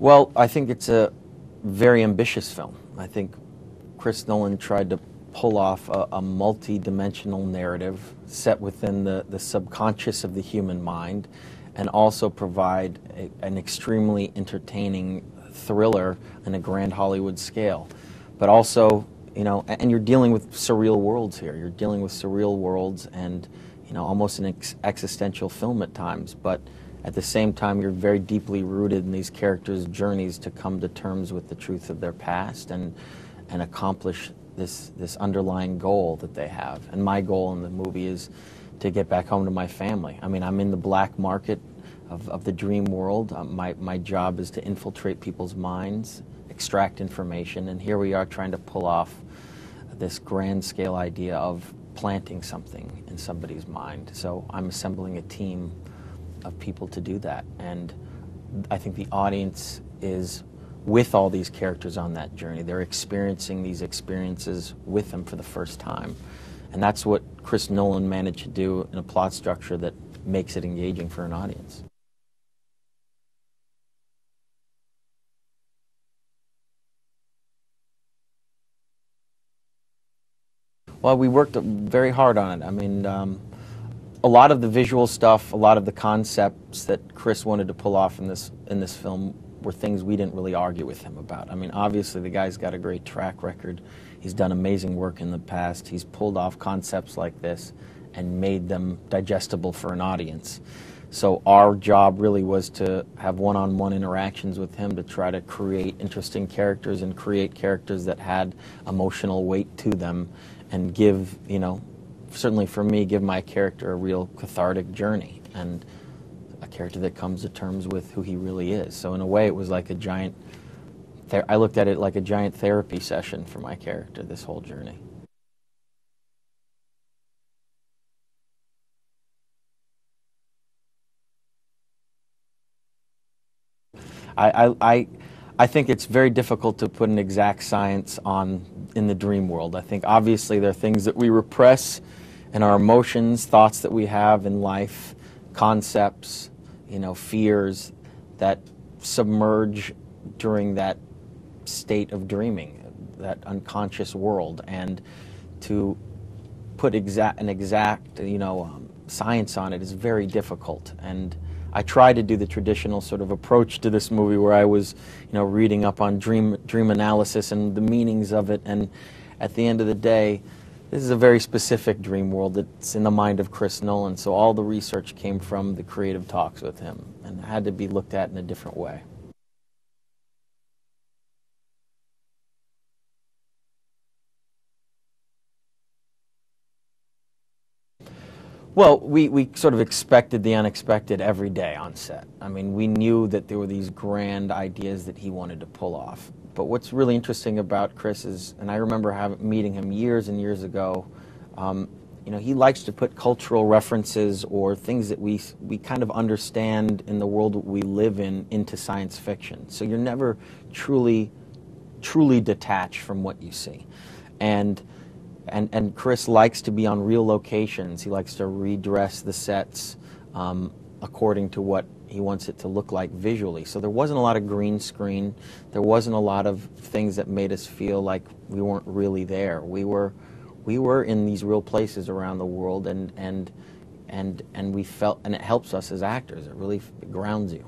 Well, I think it's a very ambitious film. I think Chris Nolan tried to pull off a multi-dimensional narrative set within the subconscious of the human mind, and also provide an extremely entertaining thriller in a grand Hollywood scale. But also, you know, and you're dealing with surreal worlds here. You're dealing with surreal worlds and, you know, almost an existential film at times. But at the same time, you're very deeply rooted in these characters' journeys to come to terms with the truth of their past and accomplish this underlying goal that they have. And my goal in the movie is to get back home to my family. I mean, I'm in the black market of the dream world. My job is to infiltrate people's minds, extract information, and here we are trying to pull off this grand scale idea of planting something in somebody's mind. So I'm assembling a team of people to do that, and I think the audience is with all these characters on that journey. They're experiencing these experiences with them for the first time, and that's what Chris Nolan managed to do in a plot structure that makes it engaging for an audience. Well, we worked very hard on it. I mean, a lot of the visual stuff, a lot of the concepts that Chris wanted to pull off in this film were things we didn't really argue with him about. I mean, obviously the guy's got a great track record. He's done amazing work in the past. He's pulled off concepts like this and made them digestible for an audience. So our job really was to have one-on-one interactions with him to try to create interesting characters and create characters that had emotional weight to them and give, you know, certainly for me, give my character a real cathartic journey and a character that comes to terms with who he really is. So in a way, it was like a giant, I looked at it like a giant therapy session for my character, this whole journey. I think it's very difficult to put an exact science in the dream world. I think obviously there are things that we repress in our emotions, thoughts that we have in life, concepts, you know, fears that submerge during that state of dreaming, that unconscious world. And to put an exact, you know, science on it is very difficult. And I tried to do the traditional sort of approach to this movie where I was, you know, reading up on dream analysis and the meanings of it. And at the end of the day, this is a very specific dream world that's in the mind of Chris Nolan. So all the research came from the creative talks with him and had to be looked at in a different way. Well, we sort of expected the unexpected every day on set. I mean, we knew that there were these grand ideas that he wanted to pull off. But what's really interesting about Chris is, and I remember meeting him years and years ago, you know, he likes to put cultural references or things that we kind of understand in the world that we live in into science fiction. So you're never truly detached from what you see. And Chris likes to be on real locations. He likes to redress the sets according to what he wants it to look like visually. So there wasn't a lot of green screen. There wasn't a lot of things that made us feel like we weren't really there. We were in these real places around the world, and we felt, and it helps us as actors. It really grounds you.